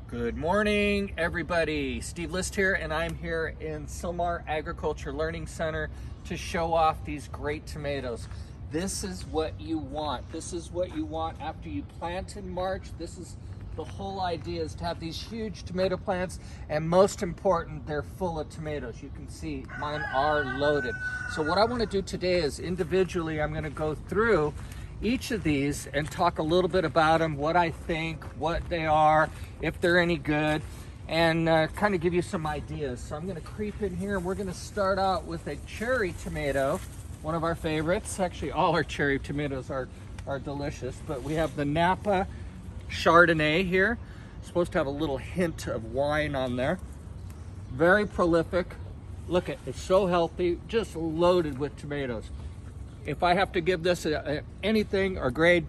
Good morning, everybody. Steve List here, and I'm here in Sylmar Agriculture Learning Center to show off these great tomatoes. This is what you want. This is what you want after you plant in March. This is the whole idea, is to have these huge tomato plants, and most important, they're full of tomatoes. You can see mine are loaded. So what I want to do today is individually, I'm going to go through each of these and talk a little bit about them, what I think, what they are, if they're any good, and kind of give you some ideas. So I'm going to creep in here, and we're going to start out with a cherry tomato, one of our favorites. Actually, all our cherry tomatoes are delicious, but we have the Napa Chardonnay here. It's supposed to have a little hint of wine on there. Very prolific. Look at it, it's so healthy, just loaded with tomatoes. If I have to give this anything or grade,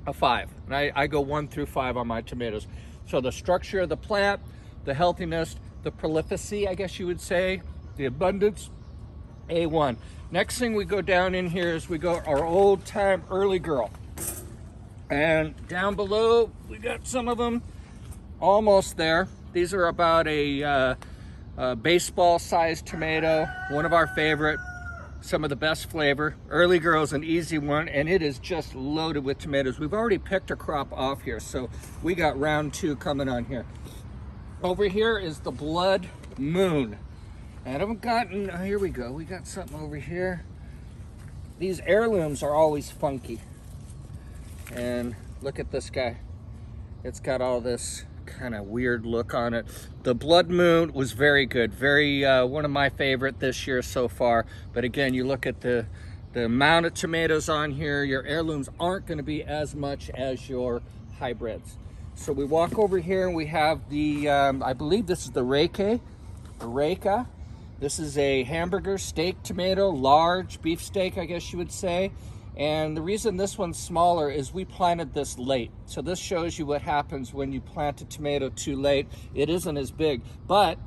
a 5. And I go 1 through 5 on my tomatoes. So the structure of the plant, the healthiness, the prolificity, I guess you would say, the abundance, A1. Next thing we go down in here is we go our old time early girl. And down below, we got some of them almost there. These are about a baseball sized tomato, one of our favorite. Some of the best flavor. Early girl's an easy one, and it is just loaded with tomatoes. We've already picked a crop off here, so we got round 2 coming on here. Over here is the Blood Moon. I haven't gotten, oh, here we go. We got something over here. These heirlooms are always funky. And look at this guy. It's got all this kind of weird look on it. The Blood Moon was very good, very one of my favorite this year so far. But again, you look at the amount of tomatoes on here, your heirlooms aren't going to be as much as your hybrids. So we walk over here and we have the I believe this is the Reka. This is a hamburger steak tomato, large beef steak, I guess you would say. And the reason this one's smaller is we planted this late. So this shows you what happens when you plant a tomato too late. It isn't as big, but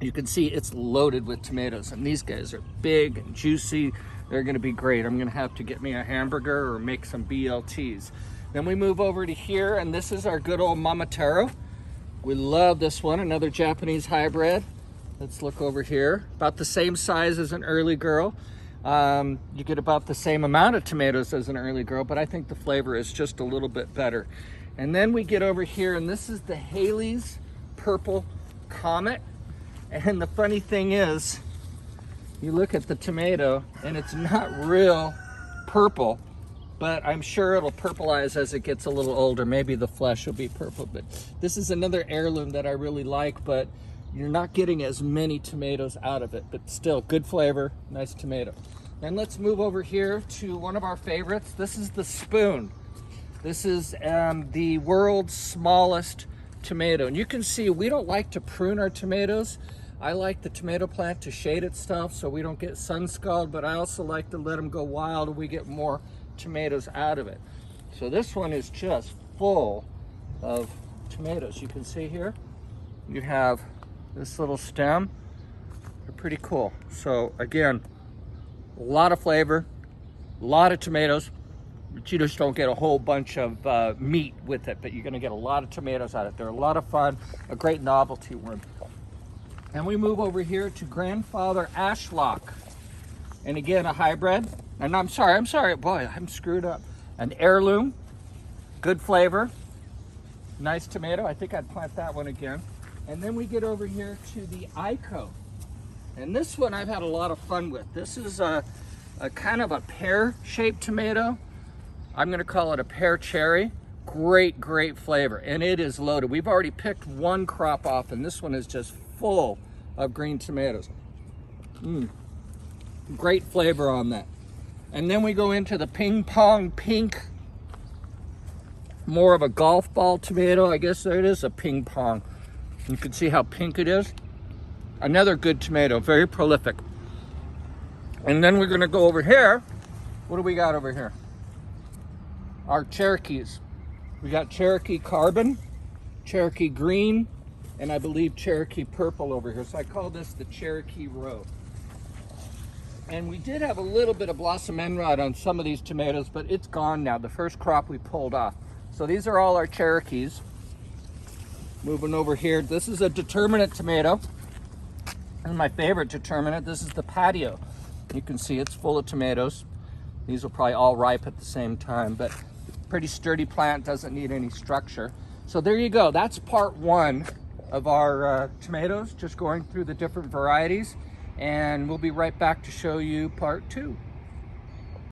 you can see it's loaded with tomatoes. And these guys are big and juicy. They're gonna be great. I'm gonna have to get me a hamburger or make some BLTs. Then we move over to here, and this is our good old Mamataro. We love this one, another Japanese hybrid. Let's look over here. About the same size as an early girl. You get about the same amount of tomatoes as an early girl, but I think the flavor is just a little bit better. And then we get over here, and this is the Haley's Purple Comet. And the funny thing is, you look at the tomato, and it's not real purple, but I'm sure it'll purplize as it gets a little older. Maybe the flesh will be purple, but this is another heirloom that I really like, but you're not getting as many tomatoes out of it, but still good flavor, nice tomato. And let's move over here to one of our favorites. This is the Spoon. This is the world's smallest tomato. And you can see we don't like to prune our tomatoes. I like the tomato plant to shade itself so we don't get sun scald, but I also like to let them go wild and we get more tomatoes out of it. So this one is just full of tomatoes. You can see here, you have this little stem. They're pretty cool. So again, a lot of flavor, a lot of tomatoes, but you just don't get a whole bunch of meat with it, but you're gonna get a lot of tomatoes out of it. They're a lot of fun, a great novelty one. And we move over here to Grandfather Ashlock. And again, a hybrid. And I'm sorry, boy, I'm screwed up. An heirloom, good flavor, nice tomato. I think I'd plant that one again. And then we get over here to the Ico. And this one I've had a lot of fun with. This is a kind of a pear-shaped tomato. I'm gonna call it a pear cherry. Great, great flavor. And it is loaded. We've already picked one crop off, and this one is just full of green tomatoes. Great flavor on that. And then we go into the Ping Pong Pink. More of a golf ball tomato. I guess there it is, a ping pong. You can see how pink it is. Another good tomato, very prolific. And then we're gonna go over here. What do we got over here? Our Cherokees. We got Cherokee Carbon, Cherokee Green, and I believe Cherokee Purple over here. So I call this the Cherokee Row. And we did have a little bit of blossom end rot on some of these tomatoes, but it's gone now, the first crop we pulled off. So these are all our Cherokees. Moving over here, this is a determinate tomato. And my favorite determinate, this is the patio. You can see it's full of tomatoes. These will probably all ripe at the same time, but pretty sturdy plant, doesn't need any structure. So there you go, that's part one of our tomatoes, just going through the different varieties. And we'll be right back to show you part two.